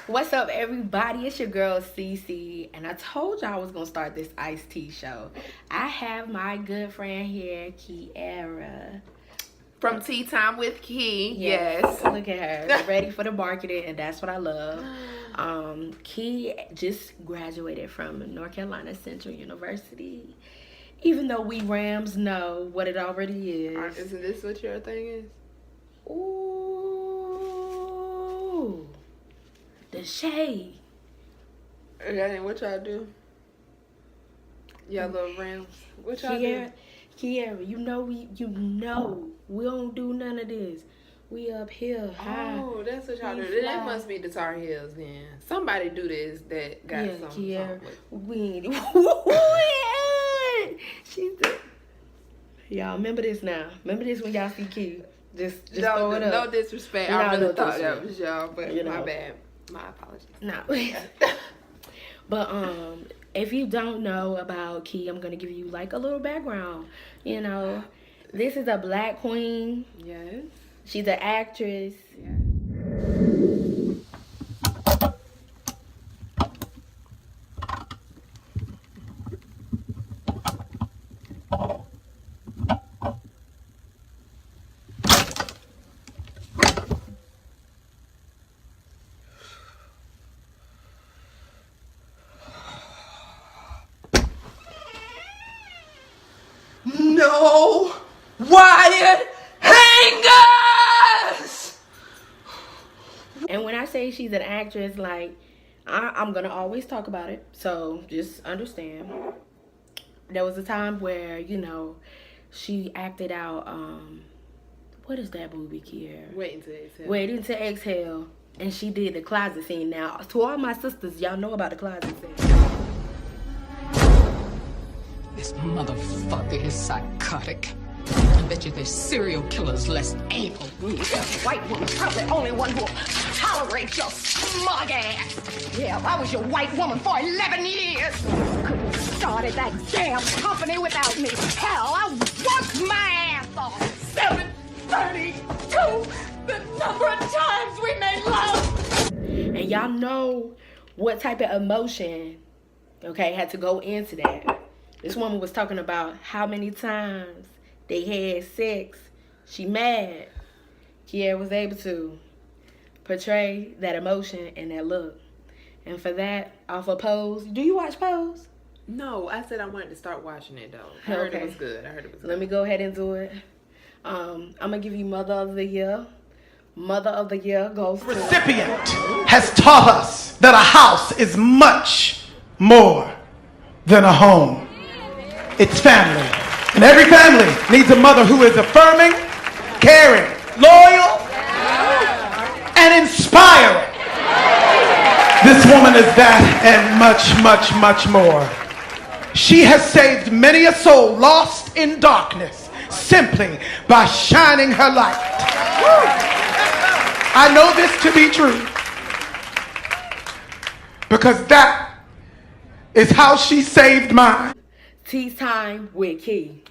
What's up, everybody? It's your girl Cece, and I told y'all I was gonna start this iced tea show. I have my good friend here, Kiara. From Tea Time with Key. Yes. Look at her, ready for the marketing, and that's what I love. Key just graduated from North Carolina Central University. Even though we Rams know what it already is. Isn't this what your thing is? Ooh. The shade. That ain't what y'all do. Y'all little Rams. What y'all do? Kiara, you know we don't do none of this. We up here high. Oh, that's what y'all do. That must be the Tar Heels then. Somebody do this that got something. Kiara, we she's y'all remember this now. Remember this when y'all see Key. Just throw it up. No disrespect. I really thought that was y'all, but my bad. My apologies. No. But if you don't know about Key, I'm gonna give you like a little background. You know, this is a black queen. Yes. She's an actress. Yeah. No wire hangers! And when I say she's an actress, like, I'm going to always talk about it. So just understand. There was a time where, you know, she acted out, what is that movie, Kiera? Waiting to Exhale. Waiting to Exhale. And she did the closet scene. Now, to all my sisters, y'all know about the closet scene. This motherfucker is psychotic. I bet you there's serial killers less able. White woman's probably the only one who'll tolerate your smug ass. Yeah, I was your white woman for 11 years. Couldn't have started that damn company without me. Hell, I worked my ass off. 732, the number of times we made love. And y'all know what type of emotion, okay, had to go into that. This woman was talking about how many times they had sex. She mad. Kiara was able to portray that emotion and that look. And for that, off of Pose. Do you watch Pose? No, I said I wanted to start watching it though. I heard it was good. Let me go ahead and do it. I'm gonna give you Mother of the Year. Mother of the Year goes to... Recipient has taught us that a house is much more than a home. It's family. And every family needs a mother who is affirming, caring, loyal, and inspiring. This woman is that and much, much, much more. She has saved many a soul lost in darkness simply by shining her light. I know this to be true because that is how she saved mine. Tea Time with Key.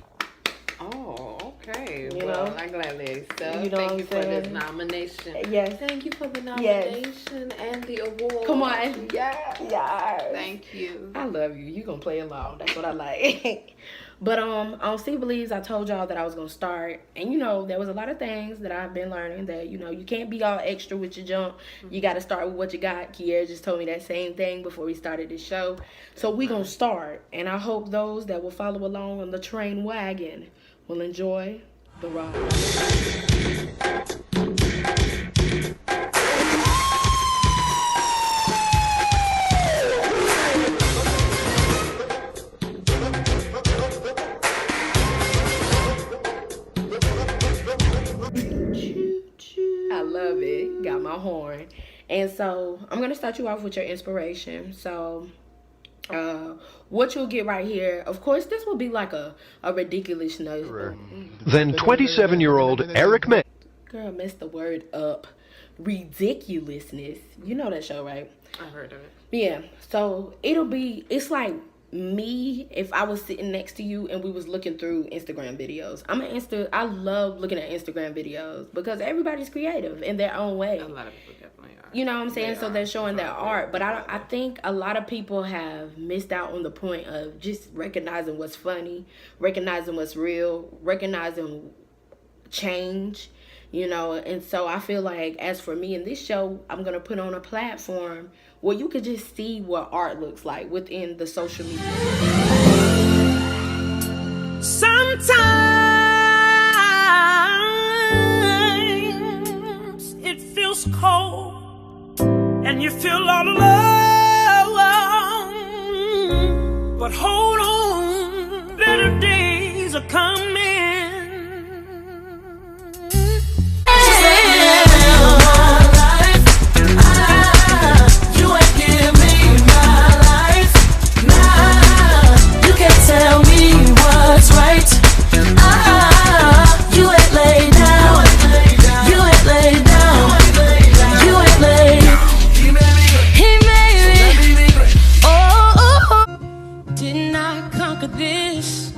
Oh, okay. You well, know? I gladly accept. You know Thank what you I'm for this saying? nomination. Yes. Thank you for the nomination and the award. Come on. Yeah. Yes. Thank you. I love you. You gonna play along. That's what I like. But on Cee Believes, I told y'all that I was gonna start, and you know there was a lot of things that I've been learning that you know you can't be all extra with your junk. You got to start with what you got. Kiera just told me that same thing before we started this show, so we gonna start, and I hope those that will follow along on the train wagon will enjoy the ride. I love it. Got my horn. And so I'm going to start you off with your inspiration. So what you'll get right here, of course, this will be like a ridiculous note. Then 27-year-old Eric May. Girl, messed the word up. Ridiculousness. You know that show, right? I heard of it. Yeah. So it's like me, if I was sitting next to you and we was looking through Instagram videos, I love looking at Instagram videos because everybody's creative in their own way. A lot of people definitely are. You know what I'm saying? So they're showing their art. But I think a lot of people have missed out on the point of just recognizing what's funny, recognizing what's real, recognizing change, you know. And so I feel like, as for me in this show, I'm going to put on a platform where you could just see what art looks like within the social media. Sometimes it feels cold and you feel all alone, but hold on, better days are coming. Tell me what's right. You ain't laid down. You ain't laid down. You ain't laid. He made me. Oh. Didn't I conquer this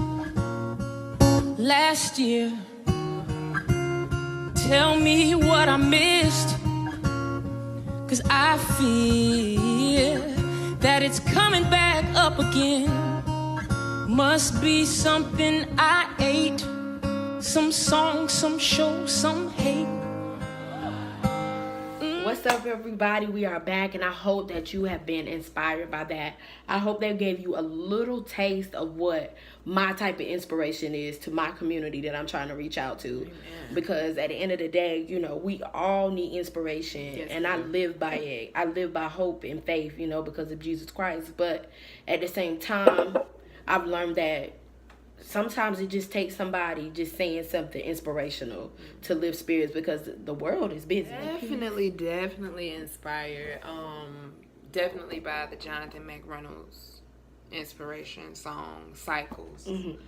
last year? Tell me what I missed, 'cause I fear that it's coming back up again. Must be something I ate, some song, some show, some hate. What's up, everybody? We are back, and I hope that you have been inspired by that. I hope they gave you a little taste of what my type of inspiration is to my community that I'm trying to reach out to. Amen. Because at the end of the day, you know, we all need inspiration, yes, and I live by it. I live by hope and faith, you know, because of Jesus Christ. But at the same time, I've learned that sometimes it just takes somebody just saying something inspirational to lift spirits, because the world is busy. Definitely inspired. Definitely by the Jonathan McReynolds inspiration song, Cycles. Mm-hmm.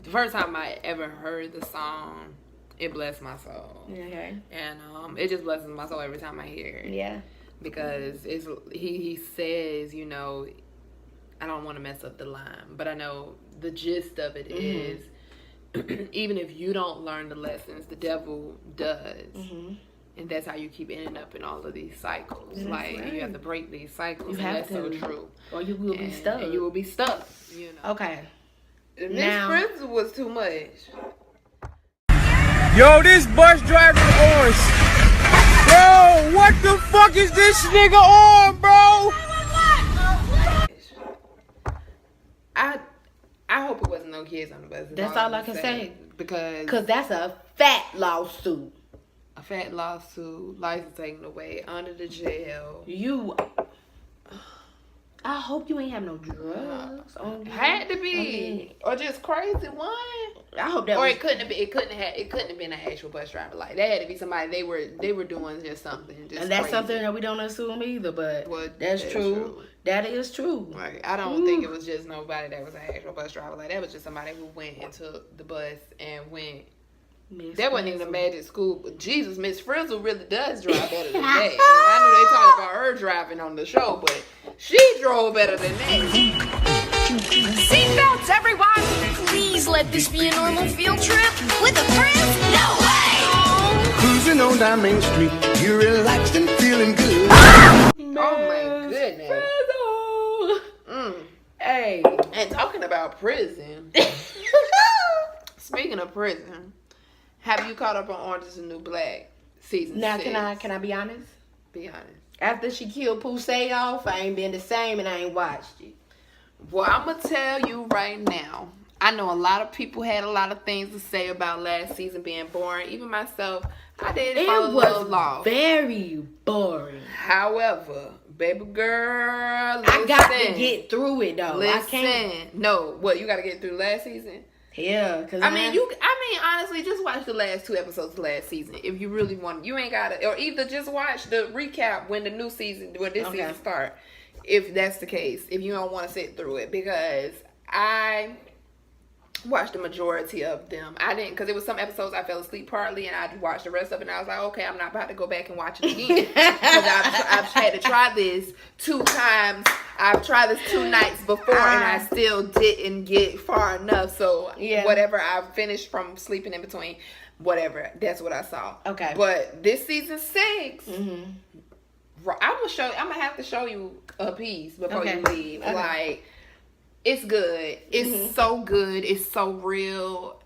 The first time I ever heard the song, it blessed my soul. Okay. And it just blesses my soul every time I hear it. Yeah. Because he says, you know, I don't want to mess up the line, but I know the gist of it is, even if you don't learn the lessons, the devil does. Mm-hmm. And that's how you keep ending up in all of these cycles. That's like, right. You have to break these cycles, and that's so true. Or you will be stuck. And you will be stuck, you know. Okay. Miss Prince was too much. Yo, this bus driver orange. Bro, what the fuck is this nigga on, bro? I hope it wasn't no kids on the bus. That's all I can say. Because that's a fat lawsuit. A fat lawsuit, license taken away, under the jail. I hope you ain't have no drugs on you. Had to be, or just crazy one. I hope that. Or it couldn't have been. It couldn't have been an actual bus driver. Like, that had to be somebody they were doing just something. Just and that's crazy. something that we don't assume either. But that's true. That is true. Right. I don't think it was just nobody that was an actual bus driver. Like, that was just somebody who went into the bus and went. That wasn't even a magic school. But Jesus, Miss Frizzle really does drive better than that. And I knew they talked about her driving on the show, but she drove better than that. Seatbelts, everyone! Please let this be a normal field trip. With a friend? No way! Cruising on down Main Street, you're relaxed and feeling good. Oh my goodness. Hey. And talking about prison. Speaking of prison, have you caught up on Orange is the New Black season 6? Now, can I be honest? Be honest. After she killed Poussey off, I ain't been the same and I ain't watched it. Well, I'm going to tell you right now. I know a lot of people had a lot of things to say about last season being boring. Even myself, I didn't follow a little law. Very boring. However, baby girl, listen. I got to get through it though. Listen. I can't. No, what, you got to get through last season? Yeah, cause I mean, honestly, just watch the last 2 episodes of last season if you really want. You ain't gotta, or either just watch the recap when this season start. If that's the case, if you don't want to sit through it, because I watched the majority of them. I didn't, because there was some episodes I fell asleep partly, and I watched the rest of it, and I was like, okay, I'm not about to go back and watch it again, because I've had to try this 2 times. I've tried this 2 nights before and I still didn't get far enough. So whatever I finished from sleeping in between, whatever, that's what I saw. Okay. But this season 6, I'm gonna have to show you a piece before you leave. Okay. Like, it's good. It's so good. It's so real.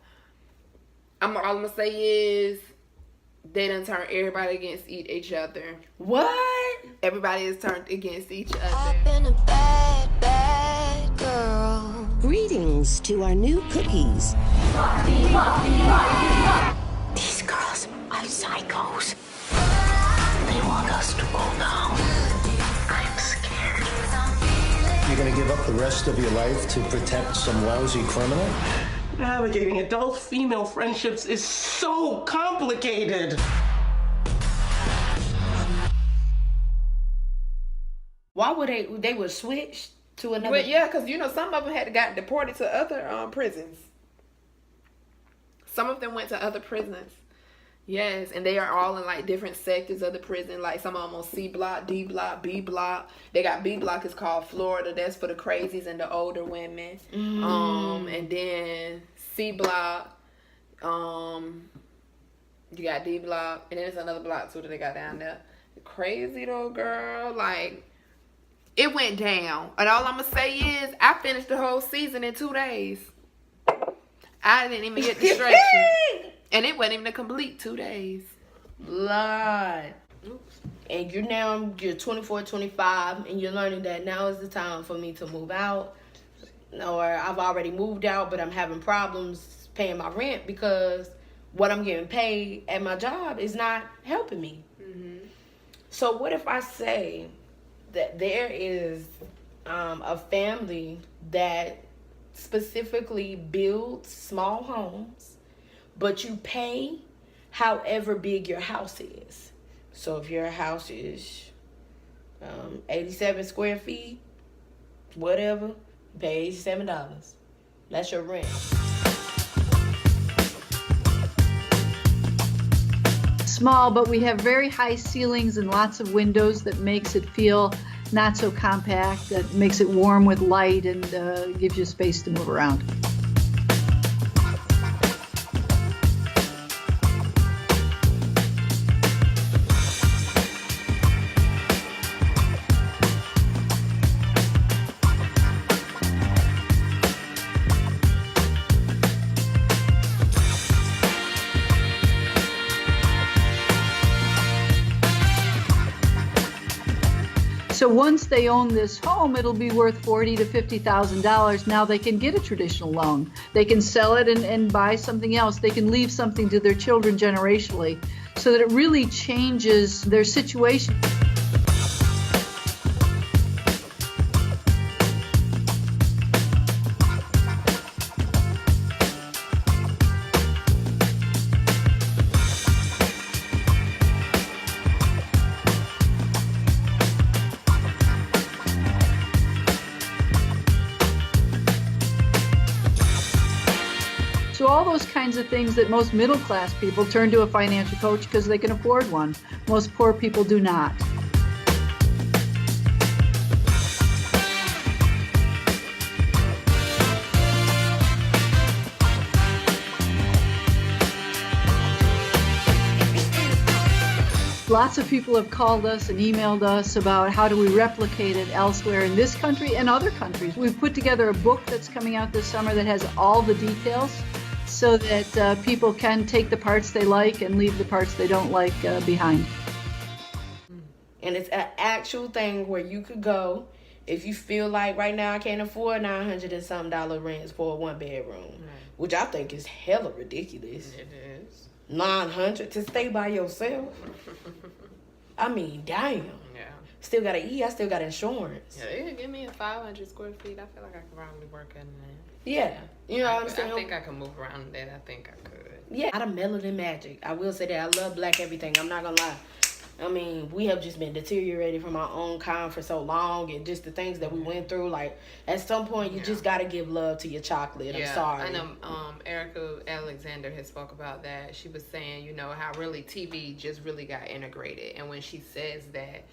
All I'm gonna say is they done turned everybody against each other. What? Everybody is turned against each other. I've been a bad, bad girl. Greetings to our new cookies. These girls are psychos. They want us to go down. I'm scared. You're gonna give up the rest of your life to protect some lousy criminal? Navigating adult female friendships is so complicated. Why would they would switch to another? Well, yeah, because some of them had gotten deported to other prisons. Some of them went to other prisons. Yes, and they are all in like different sectors of the prison. Like some of them on C block, D block, B block. They got B block is called Florida. That's for the crazies and the older women. And then C block, you got D block, and then there's another block too that they got down there. Crazy though, girl. Like, it went down. And all I'm gonna say is I finished the whole season in 2 days. I didn't even get distracted. And it wasn't even a complete 2 days. Lord. And you're 24, 25, and you're learning that now is the time for me to move out. Or I've already moved out, but I'm having problems paying my rent because what I'm getting paid at my job is not helping me. So what if I say that there is a family that specifically builds small homes, but you pay however big your house is. So if your house is 87 square feet, whatever, pay $87. That's your rent. Small, but we have very high ceilings and lots of windows that makes it feel not so compact, that makes it warm with light and gives you space to move around. So once they own this home, it'll be worth $40,000 to $50,000. Now they can get a traditional loan. They can sell it and buy something else. They can leave something to their children generationally, so that it really changes their situation. So all those kinds of things that most middle-class people turn to a financial coach because they can afford one. Most poor people do not. Lots of people have called us and emailed us about how do we replicate it elsewhere in this country and other countries. We've put together a book that's coming out this summer that has all the details, so that people can take the parts they like and leave the parts they don't like behind. And it's an actual thing where you could go if you feel like right now I can't afford $900 and something rents for a 1-bedroom, which I think is hella ridiculous. It is. $900 to stay by yourself. I mean, damn. Yeah. Still gotta eat. I still got insurance. Yeah, they could give me a 500 square feet. I feel like I could probably work in that. Yeah, you know what I'm saying? I think I can move around that. I think I could. Yeah, a lot of melanin magic. I will say that. I love black everything. I'm not gonna lie. I mean, we have just been deteriorated from our own kind for so long, and just the things that we went through. Like, at some point, you just gotta give love to your chocolate. I'm sorry. I know Erica Alexander has spoke about that. She was saying, how really TV just really got integrated, and when she says that,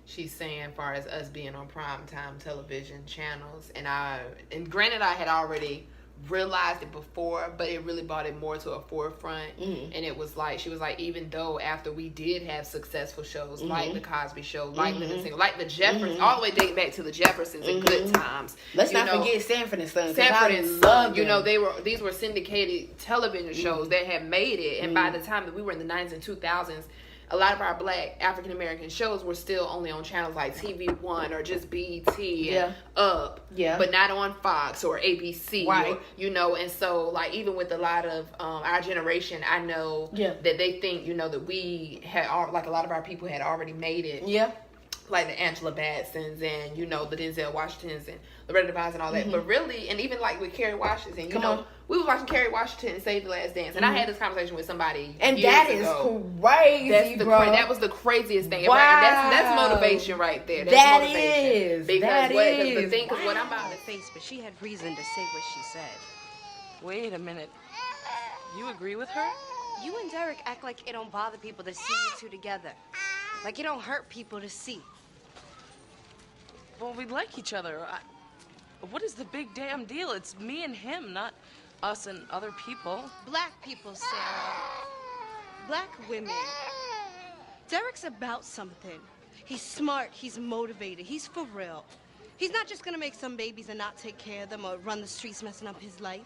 she's saying as far as us being on primetime television channels. And granted, I had already realized it before, but it really brought it more to a forefront. And it was like, she was like, even though after we did have successful shows like the Cosby Show, like Living Single, like the Jeffersons, all the way dating back to the Jeffersons and Good Times. Let's not forget Sanford and Son. Sanford and Son, you know, these were syndicated television shows that had made it, and by the time that we were in the 90s and 2000s, a lot of our Black African American shows were still only on channels like TV1 or just BET and Up, but not on Fox or ABC, or, you know. And so, like, even with a lot of our generation, I know that they think, you know, that we had like a lot of our people had already made it, like the Angela Batsons and, you know, the Denzel Washingtons and Loretta Devines and all that. But really, and even like with Kerry Washington, you know, we was watching Kerry Washington and Save the Last Dance, and I had this conversation with somebody and years that ago. Is crazy, bro. That was the craziest thing. Wow. Right? And that's motivation right there. That's motivation. Because what I'm about to face, but she had reason to say what she said. Wait a minute. You agree with her? You and Derek act like it don't bother people to see you two together. Like it don't hurt people to see. Well, we like each other. What is the big damn deal? It's me and him, not us and other people. Black people, Sarah. Black women. Derek's about something. He's smart, he's motivated, he's for real. He's not just gonna make some babies and not take care of them or run the streets messing up his life.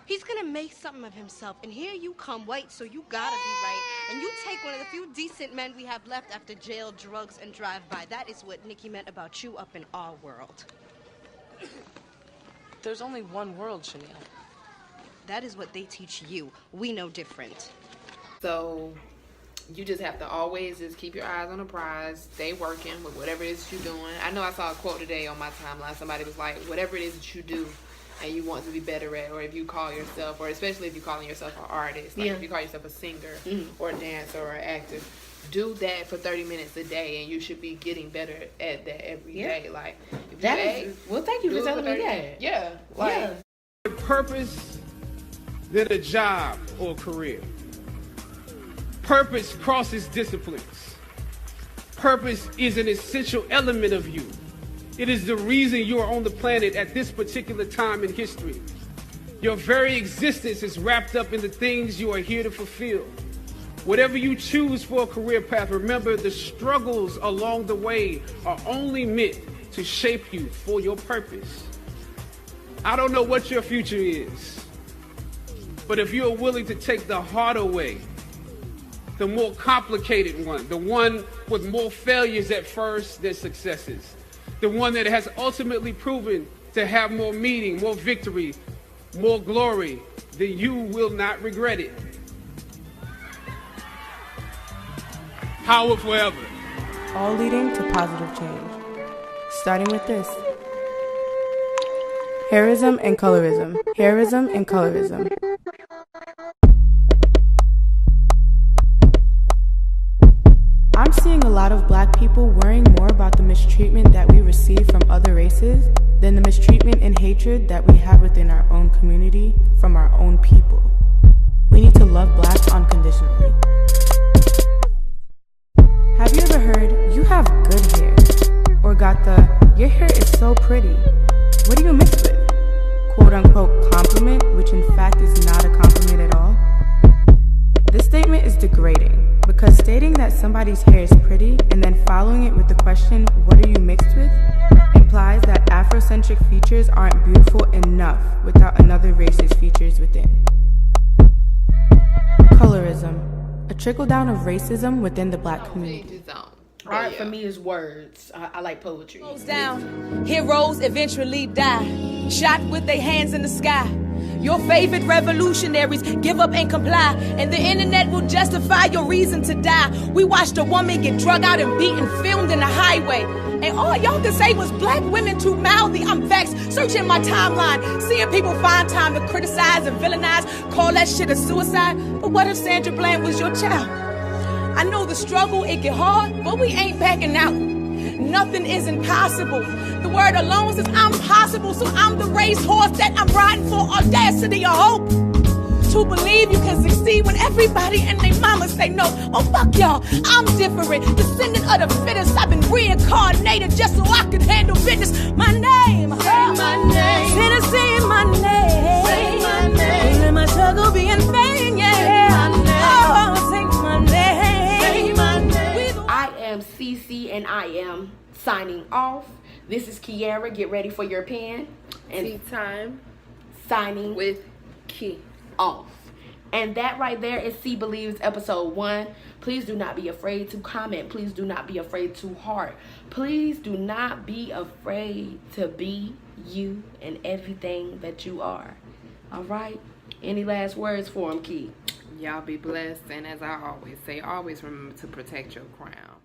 He's gonna make something of himself, and here you come, white, so you gotta be right. And you take one of the few decent men we have left after jail, drugs, and drive-by. That is what Nikki meant about you up in our world. There's only one world, Chanel. That is what they teach you. We know different. So you just have to always just keep your eyes on the prize, stay working with whatever it is that you're doing. I know I saw a quote today on my timeline. Somebody was like, whatever it is that you do and you want to be better at, or if you call yourself, or especially if you're calling yourself an artist, like if you call yourself a singer or a dancer or an actor, do that for 30 minutes a day, and you should be getting better at that every day. Like, if well, thank you for telling me that. Yeah. Like, purpose than a job or career. Purpose crosses disciplines. Purpose is an essential element of you. It is the reason you are on the planet at this particular time in history. Your very existence is wrapped up in the things you are here to fulfill. Whatever you choose for a career path, remember the struggles along the way are only meant to shape you for your purpose. I don't know what your future is, but if you're willing to take the harder way, the more complicated one, the one with more failures at first than successes, the one that has ultimately proven to have more meaning, more victory, more glory, then you will not regret it. Howard forever. All leading to positive change. Starting with this. Hairism and colorism. Hairism and colorism. I'm seeing a lot of Black people worrying more about the mistreatment that we receive from other races than the mistreatment and hatred that we have within our own community from our own people. We need to love Blacks unconditionally. Have you ever heard, "You have good hair"? Or got the, "Your hair is so pretty. What do you mix with?" Quote unquote compliment, which in fact is not a compliment at all? This statement is degrading because stating that somebody's hair is pretty and then following it with the question, "What are you mixed with?" implies that Afrocentric features aren't beautiful enough without another race's features within. Colorism, a trickle-down of racism within the Black community. Art for me is words. I like poetry. Down. Heroes eventually die, shot with their hands in the sky. Your favorite revolutionaries give up and comply, and the internet will justify your reason to die. We watched a woman get drug out and beaten, filmed in the highway, and all y'all could say was Black women too mouthy. I'm vexed, searching my timeline, seeing people find time to criticize and villainize, call that shit a suicide. But what if Sandra Bland was your child? I know the struggle, it get hard, but we ain't backing out. Nothing is impossible. The word alone says I'm possible, so I'm the racehorse that I'm riding for audacity or hope. to believe you can succeed when everybody and their mama say no. Oh, fuck y'all, I'm different. Descendant of the fittest. I've been reincarnated just so I could handle business. My name, say my name. Tennessee, my name. Say my name. Let my struggle be in vain, yeah. Oh, say my name. Say my name. I am Cece and I am signing off. This is Kiara. Get ready for your pen. And Tea time. Signing with Key off. And that right there is Cee Believes episode 1. Please do not be afraid to comment. Please do not be afraid to heart. Please do not be afraid to be you and everything that you are. All right? Any last words for him, Key? Y'all be blessed. And as I always say, always remember to protect your crown.